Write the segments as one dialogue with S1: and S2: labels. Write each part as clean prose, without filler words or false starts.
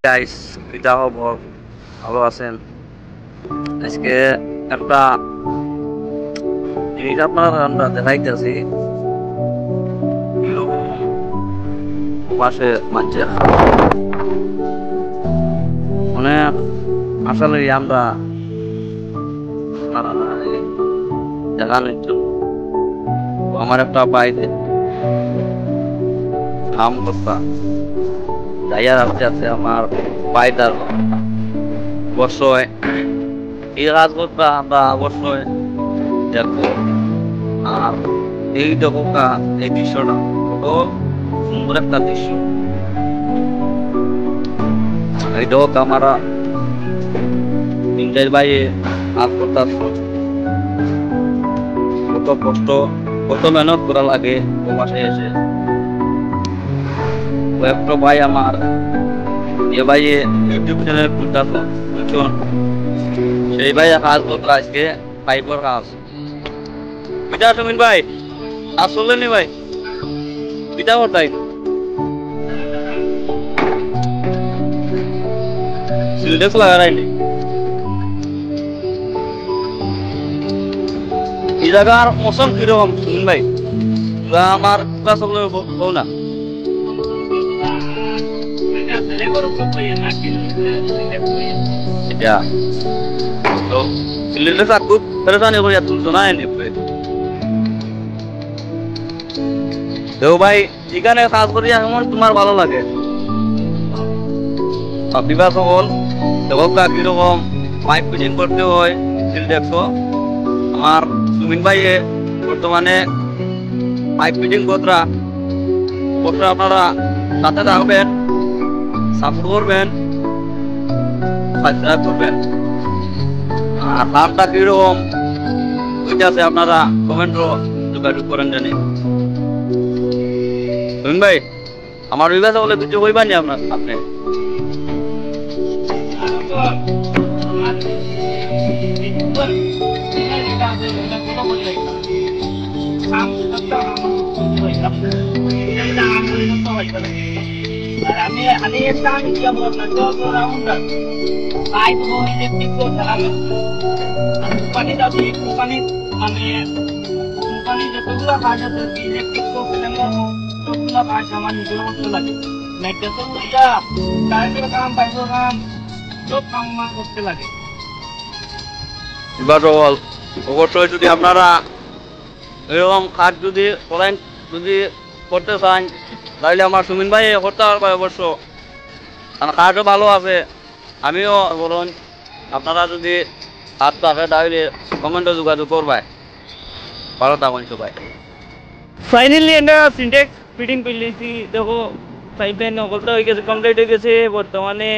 S1: Guys এটা খবর ভালো আছেন আজকে একটা জিনিস আপনারা আমরা দেখাইতেছি পাশে মাঝে অনেক আসলে আমরা দেখা নিচ্ছ আমার একটা বাইরে কাম করতা যাইয়া রাখতে আছে আমার বাইদার অবশ্যই এই কাজ করতে আমরা অবশ্যই দেখবো আর এই দেখোকা এই দৃশ্যটা তো সুন্দর একটা দৃশ্য এই ডোক আমরা তিনটার বাইরে কাজ করতে আসলো কত কষ্ট কত মেহনত করা লাগে ও পাশে এসে একটা ভাই আমার এ ভাই ইউটিউব চ্যানেল খুলতেছে বুঝছেন সেই ভাই কাজ করতে আজকে পাইপের কাজ পিতা সুমিন ভাই আসলে নি ভাই পিতা কোথায় সিলডেক্স লাগাইনি এই জায়গার মৌসুম কিরকম সুমিন ভাই আমার ক্লাস হলে বল না Ya. So, silahkan aku terusan aku lihat tulisan ini. তো ভাই এখানে কাজ করি আমার তোমার ভালো লাগে বিবাহ সকল দেখো কিরকম পাইপ ফিটিং করতে হয় সিল দেখছো আমার সুমিন ভাই বর্তমানে পাইপ ফিটিং কতটা আপনারা সাথে থাকবেন সাপোর্ট করবেন সাবস্ক্রাইব করবেন আর নামটা কিরকম ওইটাতে আপনারা কমেন্ট যোগাযোগ করেন জানি সুমিন ভাই আমার বিবাহ বলে কিছু কইবানি আপনার আপনি
S2: আমি এটা আমি কি বলবো না তো রাউন্ড আই তো ইলেকট্রিক তো চালাবে কোম্পানি দাও কোম্পানি মানে কোম্পানি যতগুলো কাজ আছে ইলেকট্রিক তো ফেলানো সবগুলো কাজ আমার নিজের করতে লাগে মেটে তো এটা কারেন্টের কাম পাইপের কাম সব কাম আমার করতে লাগে
S1: এবার অবশ্যই যদি আপনারা এরকম কাজ যদি করেন যদি করতে চান তাহলে আমার সুমিন ভাই করতে পারবে অবশ্য কাজও ভালো আছে আমিও বলুন আপনারা যদি হাত পাবে তাহলে কমেন্টে যোগাযোগ করবে ভালো থাকুন সবাই
S2: ফাইনালি এটা সিনটেক্স ফিটিং করলেছি দেখো পাইপ লাইন নকলটা হয়ে গেছে কমপ্লিট হয়ে গেছে বর্তমানে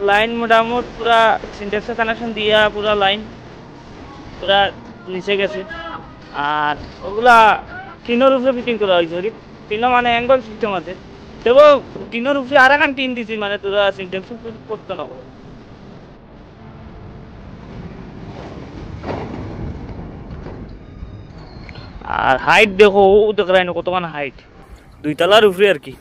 S2: লাইন মোটামুটি পুরা সিনটেক্সের কানেকশন দিয়া পুরা লাইন পুরা নিচে গেছে আর ওগুলা টিনের উপরে ফিটিং করা হয়েছে টিনও মানে অ্যাঙ্গল সিস্টেম আছে তবু টিনের উপরে আর এখন টিন দিছি মানে তোরা সিনটেক্স করতে না আর হাইট দেখো ও দেখো কতখানি হাইট 2 তলার উপরে আর কি